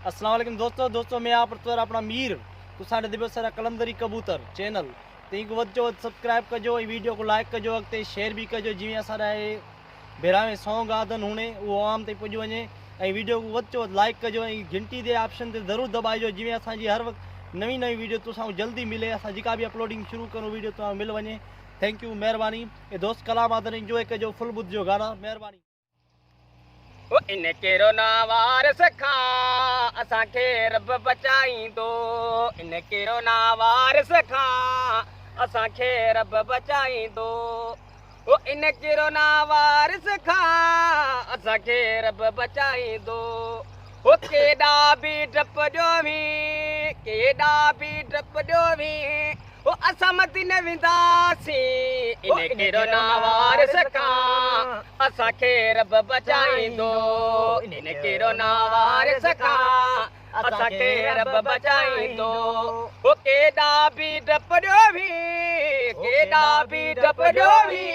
अस्सलाम वालेकुम दोस्तों मैं आप पर अपना मीर तुसाने दिबो सारा कलंदरी कबूतर चैनल ते को वजो सब्सक्राइब कजो वीडियो को लाइक कजो अगते शेयर भी कजो जिवें असारा बेरावे सॉन्ग आदन हुने वो आम ते पुज वने वीडियो को वजो लाइक कजो घंटी दे ऑप्शन ते जरूर दबाइजो जिवें असा जी हर वक्त नवी वीडियो तुसा जल्दी मिले असा जिका भी अपलोडिंग शुरू करो वीडियो तुसा मिल वने। थैंक यू मेहरबानी। दोस्त कलाम आदन एंजॉय कजो फुल बुध जो गाना मेहरबानी। इन केरो ना वार सखा असांखे रब बचाईंदो इन केरो ना वार सखा असांखे रब बचाईंदो ओ इन केरो ना वार सखा असांखे रब बचाईंदो ओ केॾा बि डप ॾियोवी केॾा बि डप ॾियोवी ओ असां मती न वेंदासीं इन केरो ना वार सखा असांखे रब बचाईंदो इन केरो ना वार सखा असांखे रब बचाईंदो ओ केॾा बि डप ॾियोवी केॾा बि डप ॾियोवी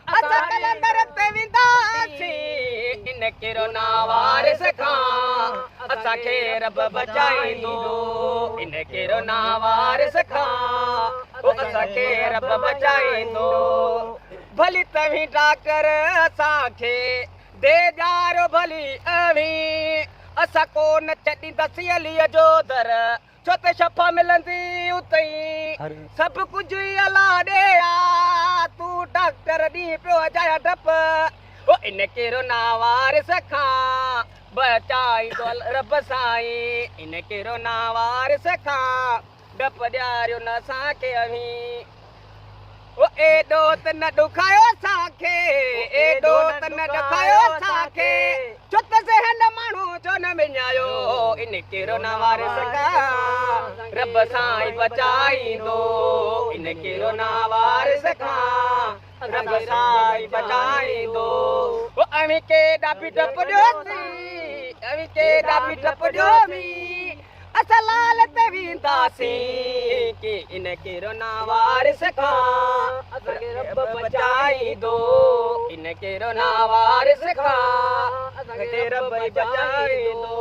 असां कलंदर ते वेंदासीं इन केरो ना वार सखा असांखे रब बचाईंदो इन केरो ना वार सखा असांखे रब बचाईंदो भली तव्हीं डाकर असांखे दे ॾियारो भली अवी असां कोन छॾींदासीं अलीअ जो दर छो त शफ़ा मिलंदी उतई सभु कुझु ई अला ॾे आ तूं डॉक्टर ॾींहुं पियो अजाया डप ओ इन केरो ना वार सखा बचाईंदो रब साईं इन केरो ना वार सखा डप ॾियारियो न असांखे अवी ओ एॾो त न ॾुखायो असांखे एॾो त न ॾुखायो असांखे छो त ज़हन माण्हू छो न विञायो इन केरो ना वार सखा रब साईं बचाईंदो इन केरो ना वार सखा रब साईं बचाईंदो ओ अवी केॾा बि डप ॾियोसी अवी केॾा बि डप ॾियोसी असां लाल ते वेंदासीं कि इन केरो ना वार सखा असांखे रब बचाईंदो इन केरो ना वार सखा असांखे रब बचाईंदो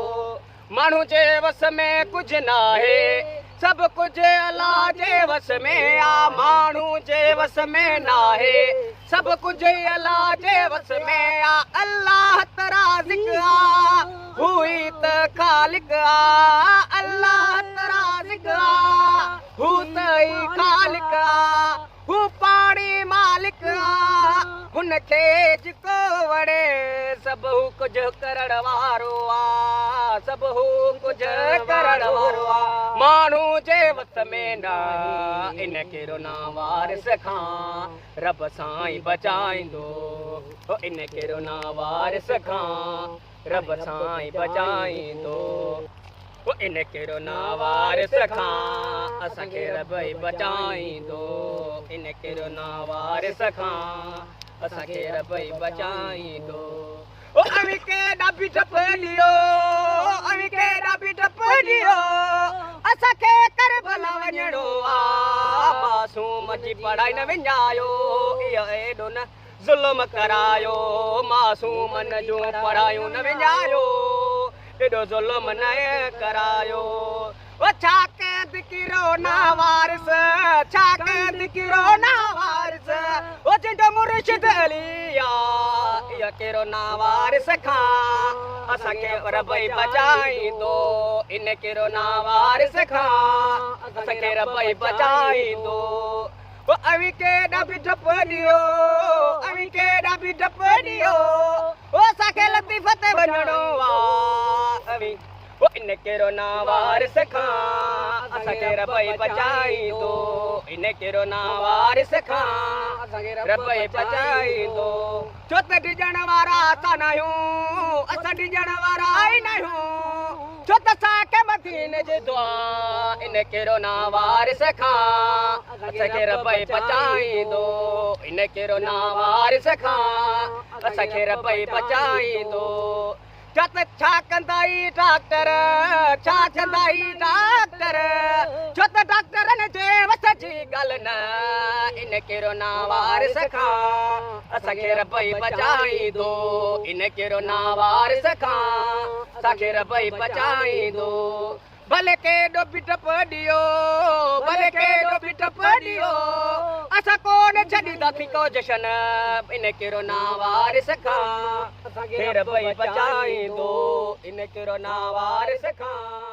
माण्हू जे वस में कुझु न आहे सभु कुझु अलाह जे वस में आ माण्हू जे वस में न आहे सभु कुझु ई अलाह जे वस में आ अल्लाह त राज़िक आ हू ई त ख़ालिक आ अल्लाह त राज़िक आ हू त ई ख़ालिक आ हू पाणी मालिक आ हुनखे जेको वणे सभु हू कुझु करण वारो आ सभु हू कुझु करण वारो आ माण्हू जे वस में न इन केरो ना वार सखा रब साईं बचाईंदो ओ इन केरो ना वार सखा रब साईं बचाईंदो ओ इन केरो ना वार सखा असांखे रब बचाईंदो इन केरो ना वार सखा असांखे रब बचाईंदो ओ अवी केॾा बि डप ॾियो अवी केॾा बि डप ॾियो असांखे करबला वञिणो आ मासूम जी पढ़ाई न विञायो इहो एॾो न ज़ुल्म करायो मासूमन जूं पढ़ायूं न विञायो एॾो ज़ुल्म न करायो ओ छा कैद किरो ना वारिस छा कैद किरो ना वारिस ओ जिंदो मुर्शिद अली आ इहो केरो ना वारिस खा असांखे रब बचाईंदो इन केरो ना वारिस खा असांखे रब बचाईंदो ओ अवी केॾा बि डप ॾियो अवी केॾा बि डप ॾियो ओ असांखे लतीफ़ ते वञिणो आ अवी ओ इन केरो ना वार सखा असांखे रब बचाईंदो इन केरो ना वार सखा असांखे रब बचाईंदो छो त डिॼण वारा असां न आहियूं असां डिॼण वारा ई न आहियूं छो त असांखे मदीन जे दुआ इन केरो ना वार सखा असांखे रब बचाईंदो इन केरो ना वार सखा असांखे रब बचाईंदो चत छा कंदाई डॉक्टर छा कंदाई डॉक्टर छो त डॉक्टरनि जे वस जी ॻाल्हि न इन कहिड़ो ना वारिस खां असांखे रबई बचाईंदो इन कहिड़ो ना वारिस खां असांखे रबई बचाईंदो भले केॾो बि टप ॾियो भले केॾो बि टप ॾियो असां कोन छॾींदासीं को जशन इन कहिड़ो ना वारिस खां असांखे रबई बचाईंदो इन कहिड़ो ना वारिस खां